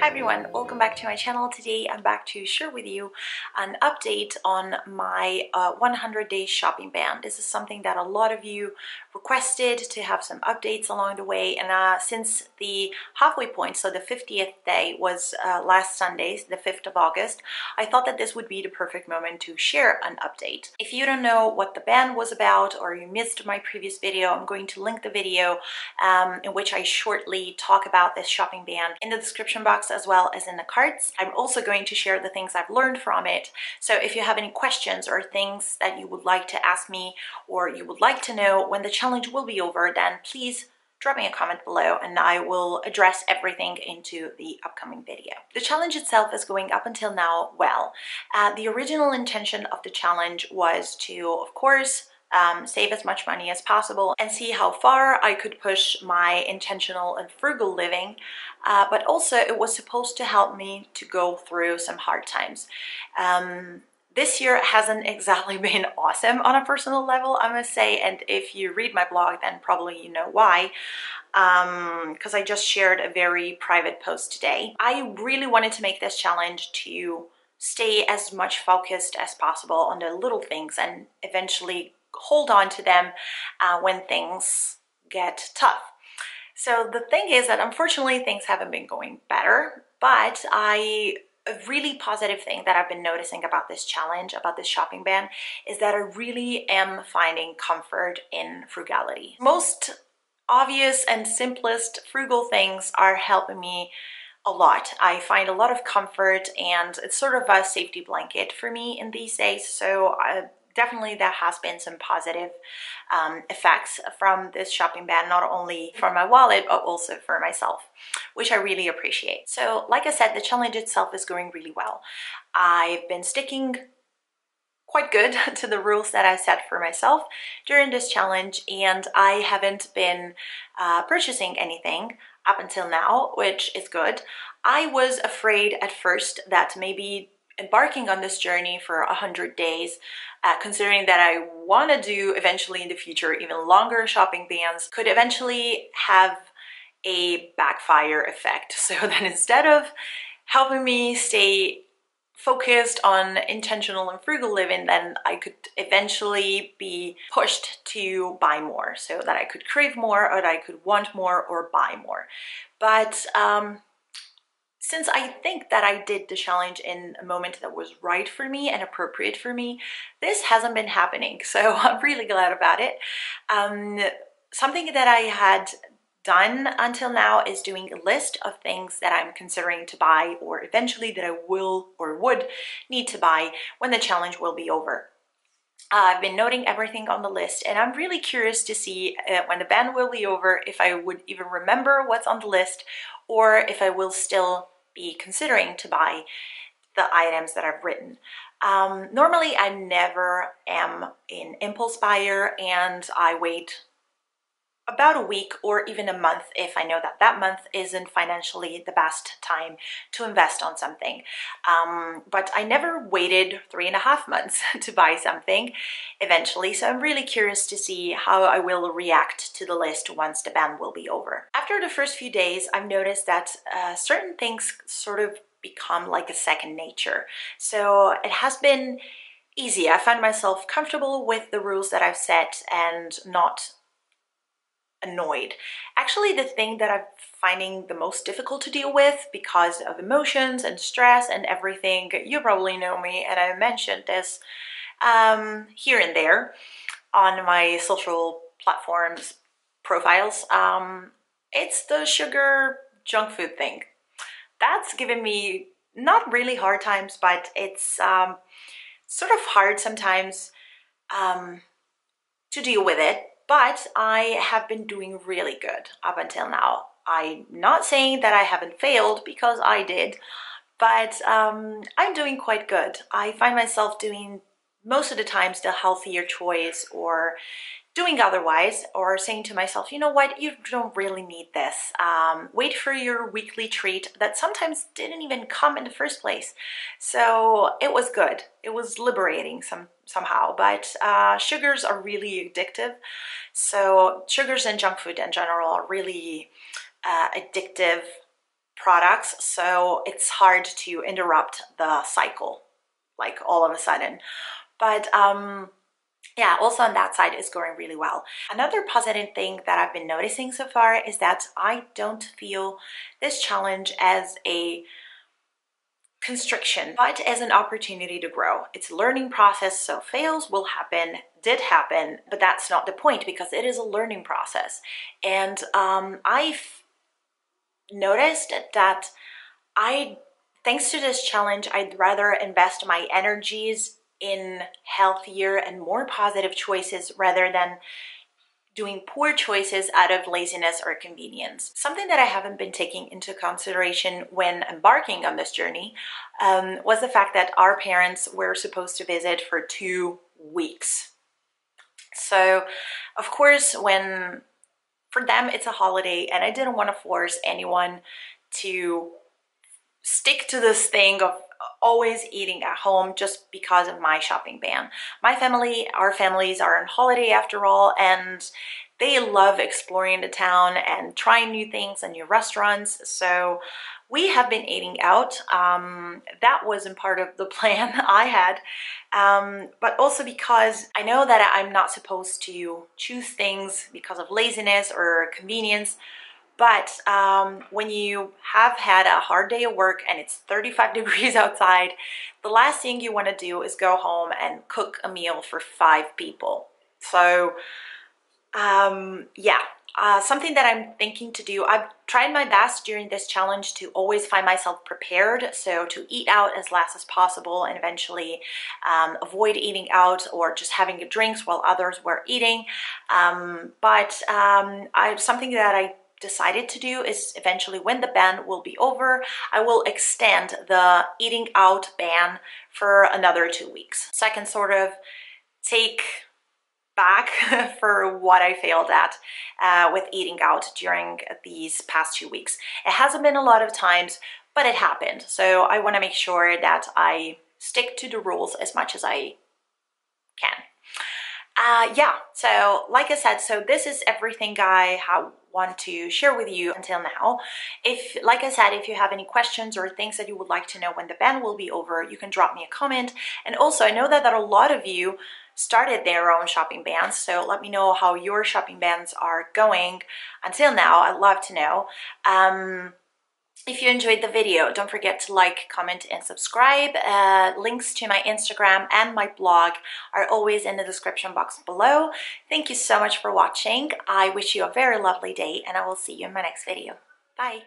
Hi everyone, welcome back to my channel. Today I'm back to share with you an update on my 100-day shopping ban. This is something that a lot of you requested to have some updates along the way, and since the halfway point, so the 50th day was last Sunday, the 5th of August, I thought that this would be the perfect moment to share an update. If you don't know what the ban was about or you missed my previous video, I'm going to link the video in which I shortly talk about this shopping ban in the description box as well as in the cards. I'm also going to share the things I've learned from it. So if you have any questions or things that you would like to ask me or you would like to know when the challenge will be over, then please drop me a comment below and I will address everything into the upcoming video. The challenge itself is going up until now well. The original intention of the challenge was to, of course, save as much money as possible and see how far I could push my intentional and frugal living, but also it was supposed to help me to go through some hard times. This year hasn't exactly been awesome on a personal level, I must say, and if you read my blog then probably you know why, because I just shared a very private post today. I really wanted to make this challenge to stay as much focused as possible on the little things and eventually hold on to them when things get tough. So the thing is that unfortunately things haven't been going better, but a really positive thing that I've been noticing about this challenge, about this shopping ban, is that I really am finding comfort in frugality. Most obvious and simplest frugal things are helping me a lot. I find a lot of comfort and it's sort of a safety blanket for me in these days. So definitely there has been some positive effects from this shopping ban, not only for my wallet, but also for myself, which I really appreciate. So like I said, the challenge itself is going really well. I've been sticking quite good to the rules that I set for myself during this challenge, and I haven't been purchasing anything up until now, which is good. I was afraid at first that maybe embarking on this journey for 100 days, considering that I want to do eventually in the future even longer shopping bans, could eventually have a backfire effect. So that instead of helping me stay focused on intentional and frugal living, then I could eventually be pushed to buy more, so that I could crave more or that I could want more or buy more. But since I think that I did the challenge in a moment that was right for me and appropriate for me, this hasn't been happening. So I'm really glad about it. Something that I had done until now is doing a list of things that I'm considering to buy or eventually that I will or would need to buy when the challenge will be over. I've been noting everything on the list and I'm really curious to see when the ban will be over if I would even remember what's on the list or if I will still be considering to buy the items that I've written. Normally I never am an impulse buyer and I wait about a week or even a month if I know that that month isn't financially the best time to invest on something. But I never waited 3.5 months to buy something eventually, so I'm really curious to see how I will react to the list once the ban will be over. After the first few days, I've noticed that certain things sort of become like a second nature. So it has been easy. I find myself comfortable with the rules that I've set and not annoyed. Actually, the thing that I'm finding the most difficult to deal with because of emotions and stress and everything, you probably know me and I mentioned this here and there on my social platforms profiles, it's the sugar junk food thing. That's given me not really hard times, but it's sort of hard sometimes to deal with it. But I have been doing really good up until now. I'm not saying that I haven't failed because I did, but I'm doing quite good. I find myself doing most of the times the healthier choice or doing otherwise, or saying to myself, you know what, you don't really need this. Wait for your weekly treat that sometimes didn't even come in the first place. So it was good. It was liberating somehow, but sugars are really addictive. So sugars and junk food in general are really addictive products, so it's hard to interrupt the cycle like all of a sudden. But yeah, also on that side is going really well. Another positive thing that I've been noticing so far is that I don't feel this challenge as a constriction, but as an opportunity to grow. It's a learning process, so fails will happen, did happen, but that's not the point because it is a learning process. And I've noticed that thanks to this challenge, I'd rather invest my energies in healthier and more positive choices rather than doing poor choices out of laziness or convenience. Something that I haven't been taking into consideration when embarking on this journey was the fact that our parents were supposed to visit for 2 weeks. So, of course, for them it's a holiday, and I didn't want to force anyone to stick to this thing of always eating at home just because of my shopping ban. Our families are on holiday after all, and they love exploring the town and trying new things and new restaurants. So we have been eating out. That wasn't part of the plan I had, but also because I know that I'm not supposed to choose things because of laziness or convenience. But when you have had a hard day of work and it's 35 degrees outside, the last thing you want to do is go home and cook a meal for 5 people. So yeah, something that I'm thinking to do. I've tried my best during this challenge to always find myself prepared, so to eat out as last as possible and eventually avoid eating out or just having drinks while others were eating. But something that I decided to do is eventually, when the ban will be over, I will extend the eating out ban for another 2 weeks, so I can sort of take back for what I failed at with eating out during these past 2 weeks. It hasn't been a lot of times, but it happened, so I want to make sure that I stick to the rules as much as I can. Yeah, so like I said, so this is everything I want to share with you until now. Like I said, if you have any questions or things that you would like to know when the ban will be over, you can drop me a comment. And also, I know that a lot of you started their own shopping bans, so let me know how your shopping bans are going until now. I'd love to know. If you enjoyed the video, don't forget to like, comment, and subscribe. Links to my Instagram and my blog are always in the description box below. Thank you so much for watching. I wish you a very lovely day, and I will see you in my next video. Bye!